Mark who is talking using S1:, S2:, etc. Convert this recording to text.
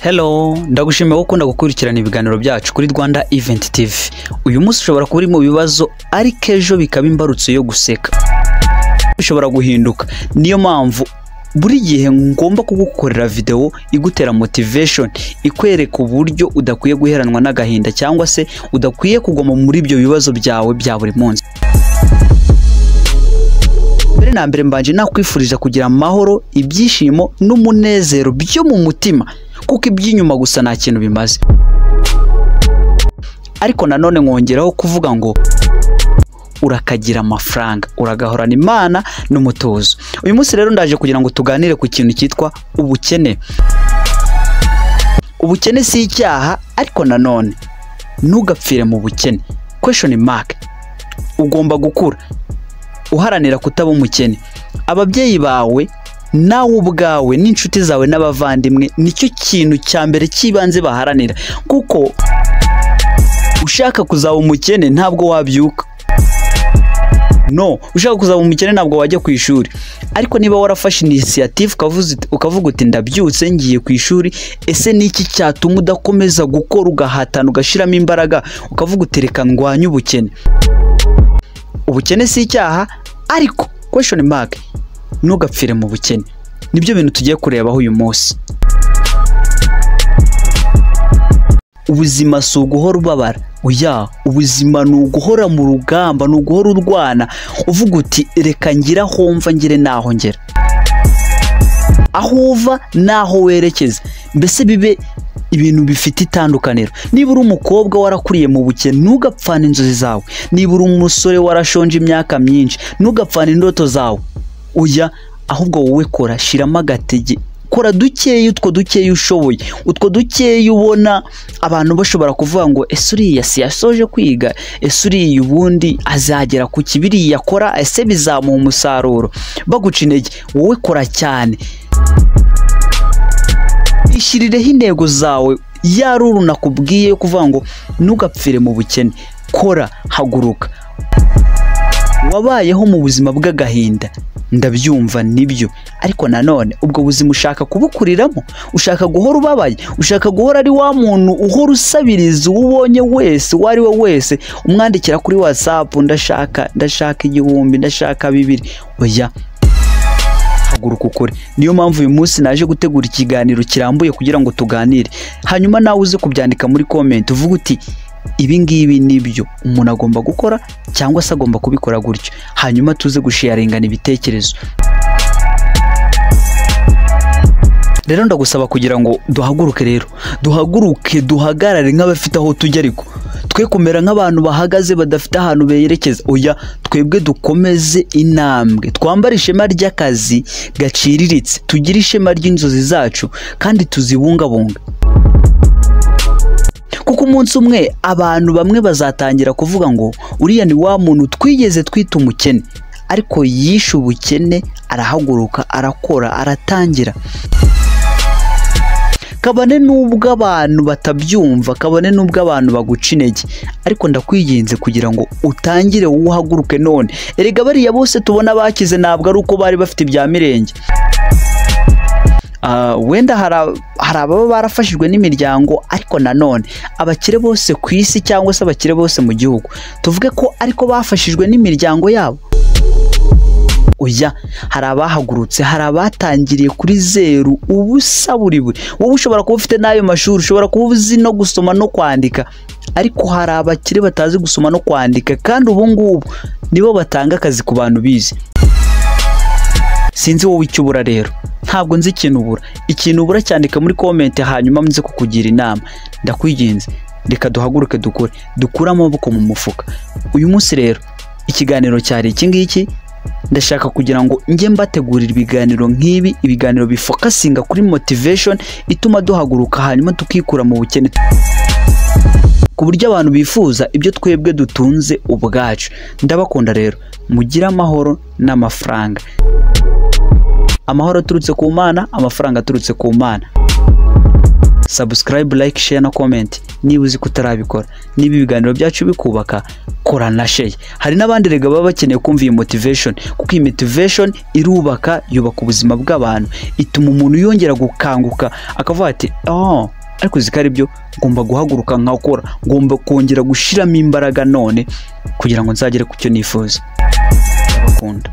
S1: Hello, ndagushimiye ko ukunda gukurikirana ibiganiro byacu kuri Rwanda Event TV. Uyu munsi ushobora kuba uri mu bibazo ariko ejo bikaba imbarutso yo guseka. Ushobora guhinduka. Niyo mpamvu buri gihe ngomba kugukorera video igutera motivation, ikwereka uburyo udakwiye guheranwa n'agahinda cyangwa se udakwiye kugoma muri ibyo bibazo byawe bya buri munsi. Mbere na mbere mbanje nakwifuriza kugira amahoro, ibyishimo n'umunezero byo mu mutima, kuko iby'inyuma gusa nta kintu bimaze. Ariko nanone nkongeraho kuvuga ngo urakagira amafaranga, uragahorana Imana n'umutuzo. Uyu munsi rero ndaje kugira ngo tuganire ku kintu cyitwa ubukene. Ubukene si icyaha, ariko nanone ntugapfire mu bukene. Question mark. Ugomba gukura uharanira kutaba umukene. Ababyeyi bawe nawe ubwawe n'inshuti zawe n'abavandimwe nicyo kintu cya mbere kibanze baharanira, kuko ushaka kuzaba umukene ntabwo wabyuka. No, ushaka kuzaba umukene ntabwo wajya ku ishuri. Ariko niba warafashe initiative ukavuga uti ndabyutse ngiye ku ishuri, ese niki cyatuma udakomeza gukora ugahatana ugashiramo imbaraga ukavuga uti reka ndwanye ubukene? Ubukene si icyaha, ariko question mark, ntugapfire mu bukene. Nibyo bintu tugiye kurebaho uyu munsi. Ubuzima si uguhora ubabara, oya, ubuzima ni uguhora mu rugamba, ni uguhora urwana uvuga uti reka ngira aho mva ngire naho ngera, aho uva naho werekeza, mbese bibe ibintu bifite itandukaniro. Niba uri umukobwa warakuriye mu bukene, ntugapfana inzozi zawe. Niba uri umusore warashonje imyaka myinshi, ntugapfana indoto zawe, oya, ahubwo wowe kora, shiramo agatege, kora dukeya, utwo dukeya ushoboye, utwo dukeya ubona abantu bashobora kuvuga ngo ese uriya si yasoje kwiga, ese uriya ubundi azagera ku kibiri yakora, ese bizamuha umusaruro, baguca intege. Wowe kora cyane, ishirireho intego zawe, yaruru nakubwiye kuvuga ngo ntugapfire mu bukene. Kora, haguruka. Wabayeho mu buzima bw'agahinda, ndabyumva nibyo, ariko nanone ubwo buzima ushaka kubukuriramo, ushaka guhora ubabaye, ushaka guhora ari wa muntu uhora usabiriza ubonye wese, wari we wese umwandikira kuri WhatsApp, ndashaka 1000, ndashaka 200. Oya, haguruka ukore. Niyo mpamvu uyu munsi naje gutegura ikiganiro kirambuye kugira ngo tuganire, hanyuma nawe uze kubyandika muri comment uvuga uti ibi ngibi nibyo umuntu agomba gukora cyangwa se agomba kubikora gutyo, hanyuma tuze gusharingana ibitekerezo. Rero ndagusaba kugira ngo duhaguruke, rero duhaguruke, duhagarare nk'abafite aho tujya, ariko twe kumera nk'abantu bahagaze badafite ahantu beyerekeza. Oya, twebwe dukomeze intambwe, twambare ishema ry'akazi gaciriritse, tugire ishema ry'inzozi zacu kandi tuzibungabunga. Kuko umunsi umwe abantu bamwe bazatangira kuvuga ngo uriya ni wa muntu twigeze twita umukene, ariko yishe ubukene, arahaguruka, arakora, aratangira. Kabane nubwo abantu batabyumva, kabane nubwo abantu baguca intege, ariko ndakwiginze kugira ngo utangire wowe uhaguruke none. Erega bariya bose tubona bakize ntabwo ari uko bari bafite ibya mirenge. Wenda hari ababa barafashijwe n'imiryango, ariko nanone abakire bose ku isi cyangwa se abakire bose mu gihugu tuvuge ko ariko bafashijwe n'imiryango yabo. Oya, hari abahagurutse, hari abatangiriye kuri zero, ubusa buri. Wowe ushobora kuba ufite n'ayo mashuri, ushobora kuba uzi no gusoma no kwandika, ariko hari abakire batazi gusoma no kwandika, kandi ubu ngubu nibo batanga akazi ku bantu bize. Sinzi wowe icyo ubura rero, ntabwo nzi ikintu ubura. Ikintu ubura cyandika muri comment, hanyuma nze kukugira inama. Ndakwiginze, reka duhaguruke dukure amaboko mu mufuka. Uyu munsi rero ikiganiro cyari iki ngiki. Ndashaka kugira ngo njye mbategurira ibiganiro nk'ibi, ibiganiro bifokasinga kuri motivation ituma duhaguruka, hanyuma tukikura mu bukene, ku buryo abantu bifuza ibyo twebwe dutunze ubwacu. Ndabakunda rero, mugira amahoro n'amafaranga. Amahoro aturutse ku Mana, amafaranga aturutse ku Mana. subscribe, like, share na comment niba uzi kutarabikora. Niba ibiganiro byacu bikubaka, kora na share. Hari n'abandi rega baba bakeneye kumva iyi motivation, kuko iyi motivation irubaka, yubaka ubuzima bw'abantu, ituma umuntu yongera gukanguka akavuga ati ariko zikari byo, ngomba guhaguruka nkakora, ngomba kongera gushiramo imbaraga none kugira ngo nzagere ku cyo nifuza. Ndabakunda.